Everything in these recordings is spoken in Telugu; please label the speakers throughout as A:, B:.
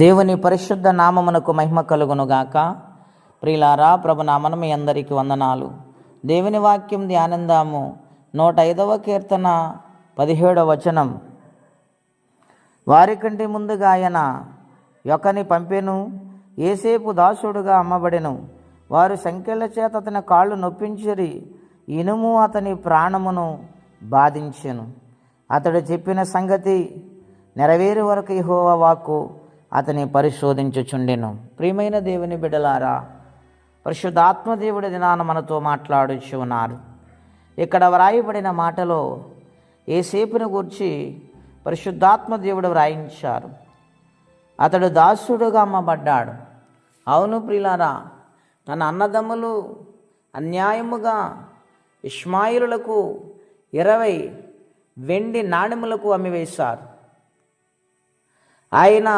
A: దేవుని పరిశుద్ధ నామమునకు మహిమ కలుగునుగాక. ప్రియులారా, ప్రభునామమున మీ అందరికీ వందనాలు. దేవుని వాక్యం ధ్యానందాము. 105వ కీర్తన 17వ వచనం. వారికంటే ముందుగా ఆయన యొక్కని పంపెను, ఏసేపు దాసుడుగా అమ్మబడెను. వారు సంకెళ్ళ చేత అతని కాళ్ళు నొప్పించిరి, ఇనుము అతని ప్రాణమును బాధించెను. అతడు చెప్పిన సంగతి నెరవేరు వరకు యెహోవా వాక్కు అతని పరిశోధించుచుండెను. ప్రియమైన దేవుని బిడ్డలారా, పరిశుద్ధాత్మ దేవుడి దినాన మనతో మాట్లాడుచు ఉన్నారు. ఇక్కడ వ్రాయబడిన మాటలో యేసేపును గూర్చి పరిశుద్ధాత్మ దేవుడు వ్రాయించారు. అతడు దాసుడుగా అమ్మబడ్డాడు. అవును ప్రియులారా, తన అన్నదమ్ములు అన్యాయముగా ఇష్మాయిలులకు 20 వెండి నాణెములకు అమ్మివేశారు. ఆయన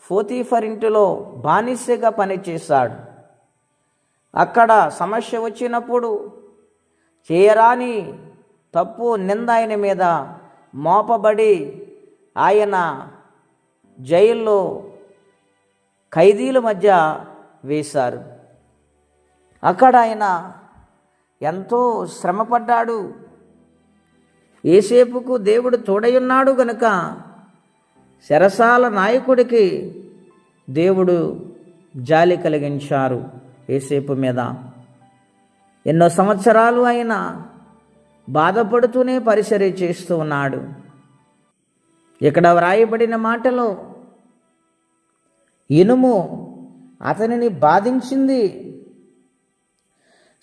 A: పోతీఫర్ ఇంటిలో బానిసగా పనిచేశాడు. అక్కడ సమస్య వచ్చినప్పుడు చేయరాని తప్పు నింద ఆయన మీద మోపబడి ఆయన జైల్లో ఖైదీల మధ్య వేశారు. అక్కడ ఆయన ఎంతో శ్రమపడ్డాడు. యేసేపుకు దేవుడు తోడయున్నాడు గనుక చెరసాల నాయకుడికి దేవుడు జాలి కలిగించారు యేసేపు మీద. ఎన్నో సంవత్సరాలు ఆయన బాధపడుతూనే పరిచర్య చేస్తూ ఉన్నాడు. ఇక్కడ వ్రాయబడిన మాటలో ఇనుము అతనిని బాధించింది,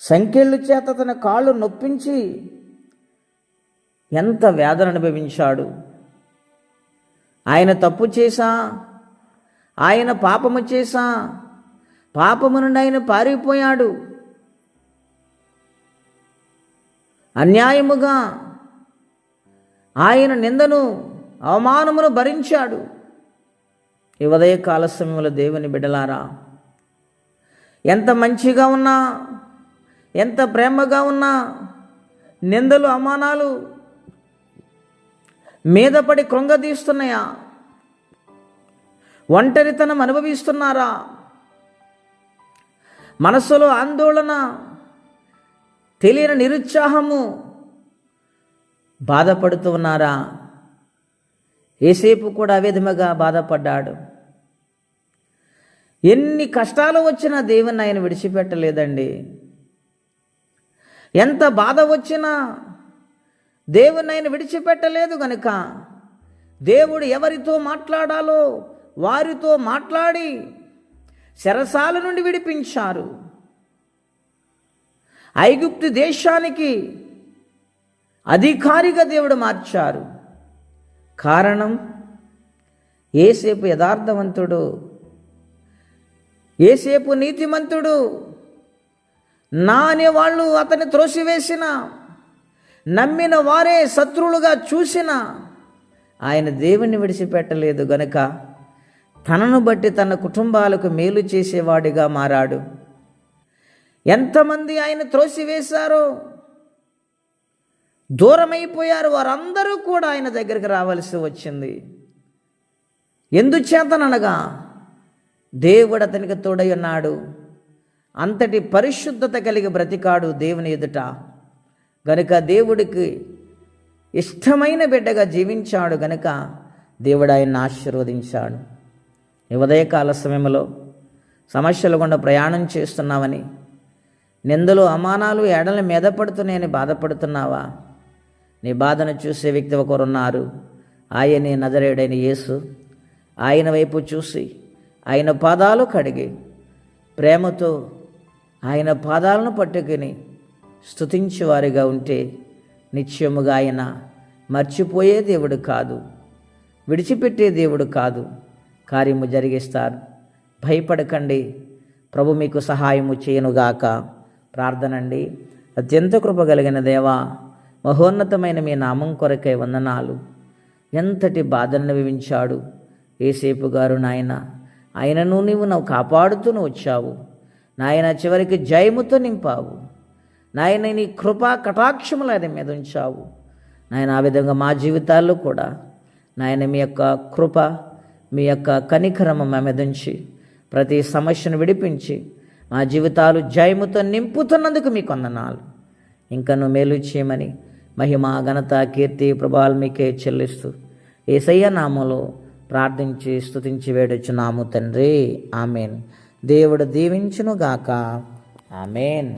A: సంకెళ్ళు చేత అతని కాళ్ళు నొప్పించి ఎంత వేదన అనుభవించాడు. ఆయన తప్పు చేశా, ఆయన పాపము చేశా, పాపము నుండి ఆయన పారిపోయాడు. అన్యాయముగా ఆయన నిందను అవమానమును భరించాడు. ఈ ఉదయకాల సమయంలో దేవుని బిడ్డలారా, ఎంత మంచిగా ఉన్నా, ఎంత ప్రేమగా ఉన్నా, నిందలు అవమానాలు మీద పడి కృంగదీస్తున్నాయా? ఒంటరితనం అనుభవిస్తున్నారా? మనసులో ఆందోళన, తెలియని నిరుత్సాహము, బాధపడుతూ ఉన్నారా? యేసేపు కూడా ఆ విధముగా బాధపడ్డాడు. ఎన్ని కష్టాలు వచ్చినా దేవుని ఆయన విడిచిపెట్టలేదండి. ఎంత బాధ వచ్చినా దేవుని ఆయన విడిచిపెట్టలేదు గనుక దేవుడు ఎవరితో మాట్లాడాలో వారితో మాట్లాడి చెరసాల నుండి విడిపించారు. ఐగుప్తు దేశానికి అధికారిగా దేవుడు మార్చారు. కారణం, యేసేపు యథార్థవంతుడు, యేసేపు నీతిమంతుడు. నా అనేవాళ్ళు అతన్ని త్రోసివేసిన, నమ్మిన వారే శత్రువులుగా చూసిన ఆయన దేవుణ్ణి విడిచిపెట్టలేదు గనుక తనను బట్టి తన కుటుంబాలకు మేలు చేసేవాడిగా మారాడు. ఎంతమంది ఆయన త్రోసివేశారో, దూరమైపోయారు, వారందరూ కూడా ఆయన దగ్గరికి రావాల్సి వచ్చింది. ఎందుచేతననగా దేవుడు అతనికి తోడై ఉన్నాడు. అంతటి పరిశుద్ధత కలిగి బ్రతికాడు దేవుని ఎదుట. గనుక దేవుడికి ఇష్టమైన బిడ్డగా జీవించాడు గనుక దేవుడు ఆయన్ని ఆశీర్వదించాడు. ఈ ఉదయకాల సమయంలో సమస్యలు గుండా ప్రయాణం చేస్తున్నావని, నిందలు అవమానాలు ఎడల మీద పడుతున్నాయని బాధపడుతున్నావా? నీ బాధను చూసే వ్యక్తి ఒకరున్నారు. ఆయనే నజరేయుడైన యేసు. ఆయన వైపు చూసి ఆయన పాదాలు కడిగి ప్రేమతో ఆయన పాదాలను పట్టుకుని స్తుతించేవారిగా ఉంటే నిత్యముగా ఆయన మర్చిపోయే దేవుడు కాదు, విడిచిపెట్టే దేవుడు కాదు, కార్యము జరిగిస్తారు. భయపడకండి, ప్రభు మీకు సహాయము చేయనుగాక. ప్రార్థనండి. అత్యంత కృప కలిగిన దేవా, మహోన్నతమైన మీ నామం కొరకై వందనాలు. ఎంతటి బాధను అనుభవించాడు యేసేపు గారు నాయన. ఆయనను నీవు కాపాడుతూనే వచ్చావు నాయన. చివరికి జయముతో నింపావు నాయన. నీ కృపా కటాక్షములు ఆయన మీద ఉంచావు నాయన. ఆ విధంగా మా జీవితాల్లో కూడా నాయన మీ యొక్క కృప, మీ యొక్క కనికరము మా మీద ఉంచి ప్రతి సమస్యను విడిపించి మా జీవితాలు జయముతో నింపుతున్నందుకు మీకు వందనాలు. ఇంకను మేలు చేయమని మహిమ ఘనత కీర్తి ప్రభావాలు మీకే చెల్లిస్తూ యేసయ్య నామములో ప్రార్థించి స్తుతించి వేడొచ్చున్నాము తండ్రి. ఆమెన్. దేవుడు దీవించును గాక. ఆమెన్.